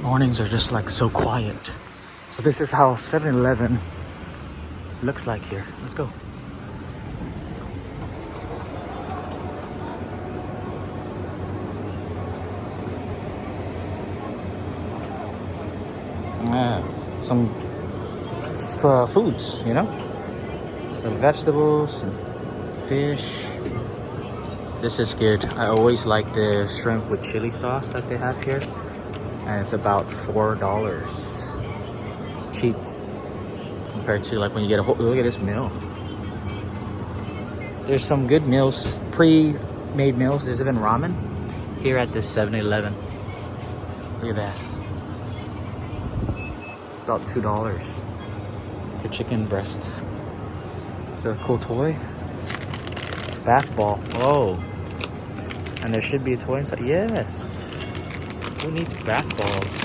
Mornings are just like so quiet. So this is how 7-Eleven looks like here. Let's go. Some foods, you know, some vegetables, some fish. This is good. I always like the shrimp with chili sauce that they have here, and it's about $4. Cheap compared to like when you get a whole. Look at this meal. There's some good meals, pre-made meals. There's even ramen here at the 7-Eleven. Look at that. About $2 for chicken breast. It's a cool toy. Bath ball. Oh. And there should be a toy inside. Yes. Who needs bath balls?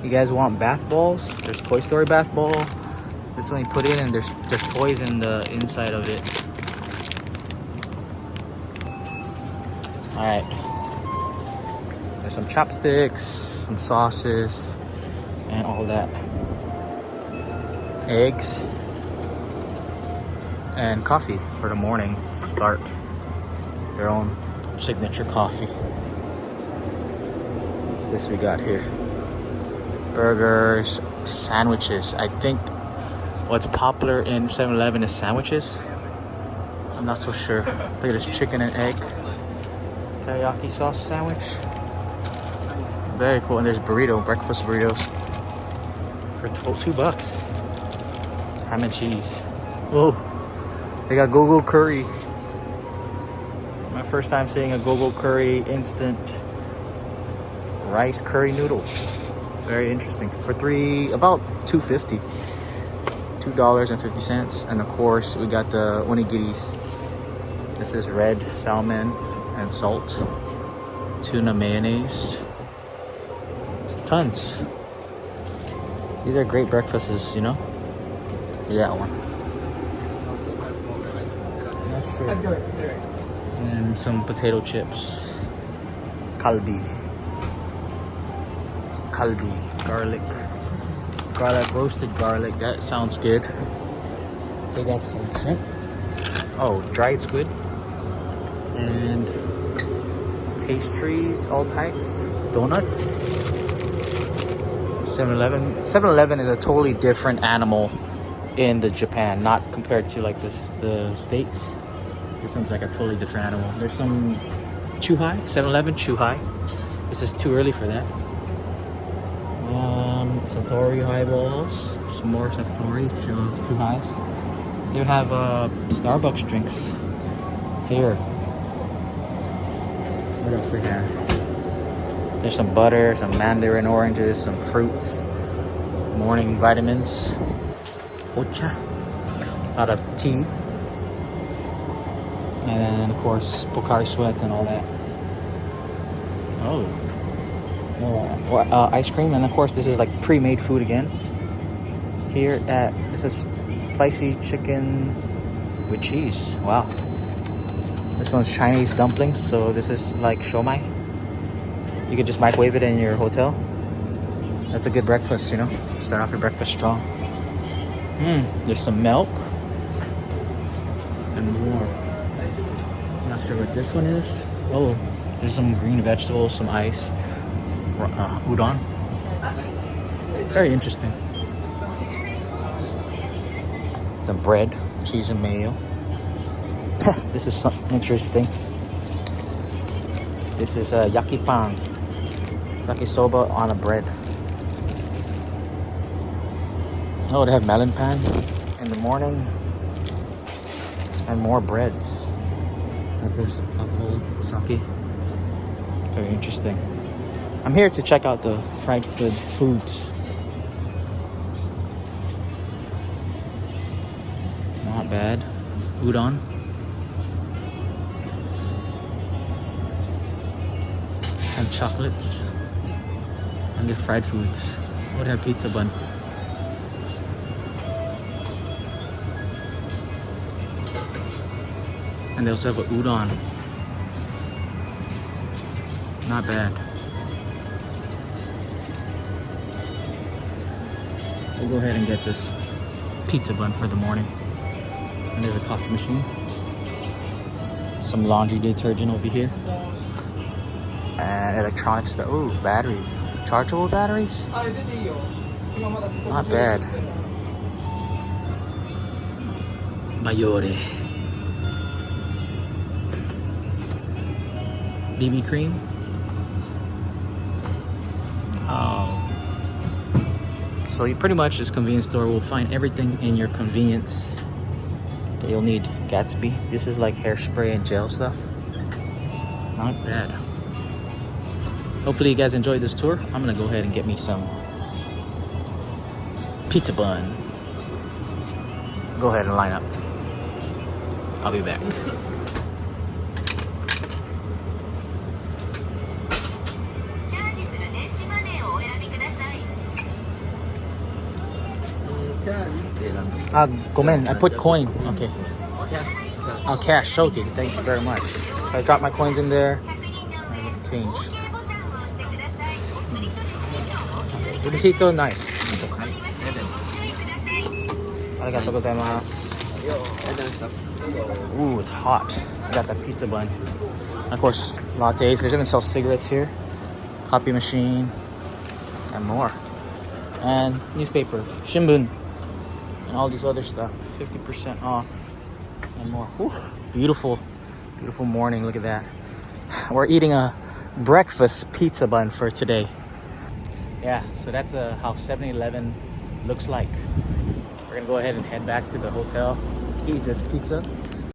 You guys want bath balls? There's Toy Story bath ball. This one you put in, and there's toys in the inside of it. Alright. There's some chopsticks, some sauces, and all that. Eggs. And coffee for the morning to start their own signature coffee. What's this we got here? Burgers, sandwiches. I think what's popular in 7-Eleven is sandwiches. I'm not so sure. Look at this chicken and egg teriyaki sauce sandwich. Very cool. And there's breakfast burritos for $2. Ham and cheese. Whoa. They got go-go curry. My first time seeing a go-go curry instant rice curry noodle. Very interesting. For about $2.50. $2.50. And of course, we got the onigiris. This is red salmon and salt. Tuna mayonnaise. Tons. These are great breakfasts, you know? Yeah, one. And some potato chips. Kalbi, garlic, roasted garlic. That sounds good. They got some shrimp. Oh, dried squid. And pastries, all types. Donuts. 7-Eleven. 7-Eleven is a totally different animal in the Japan, not compared to like the States. This one's like a totally different animal. There's some Chuhai, 7-Eleven Chuhai. This is too early for that. Satori highballs. Some more Satori Chuhais. They have Starbucks drinks here. What else they have? There's some butter, some mandarin oranges, some fruits, morning vitamins, ocha, a lot of tea. And then, of course, Pocari Sweats and all that. Ice cream. And, of course, this is like pre-made food again. Here at, this is spicy chicken with cheese. Wow. This one's Chinese dumplings. So this is like shomai. You could just microwave it in your hotel. That's a good breakfast, you know. Start off your breakfast strong. There's some milk. And more. Not sure what this one is. Oh, there's some green vegetables, some ice, udon. Very interesting. Some bread, cheese and mayo. This is something interesting. This is yakipan, yakisoba on a bread. Oh, they have melon pan in the morning, and more breads. There's alcohol, sake. Very interesting. I'm here to check out the fried foods. Not bad. Udon. Some chocolates. And the fried foods. Would have pizza bun. And they also have a udon. Not bad. We'll go ahead and get this pizza bun for the morning. And there's a coffee machine. Some laundry detergent over here. And electronic stuff. Ooh, battery. Chargeable batteries? Not bad. Mayore. BB cream. Oh. So you pretty much, this convenience store will find everything in your convenience that you'll need. Gatsby. This is like hairspray and gel stuff. Not bad. Hopefully you guys enjoyed this tour. I'm gonna go ahead and get me some pizza bun. Go ahead and line up. I'll be back. Gomen, I put coin. Okay. Oh, cash. Okay, thank you very much. So I dropped my coins in there. Change. Receipt, nice. Arigatou gozaimasu. Ooh, it's hot. I got that pizza bun. Of course, lattes. There's even sell cigarettes here. Copy machine. And more. And newspaper. Shimbun. And all these other stuff. 50% off. And more. Whew. Beautiful. Beautiful morning. Look at that. We're eating a breakfast pizza bun for today. Yeah, so that's how 7-Eleven looks like. We're gonna go ahead and head back to the hotel, eat this pizza.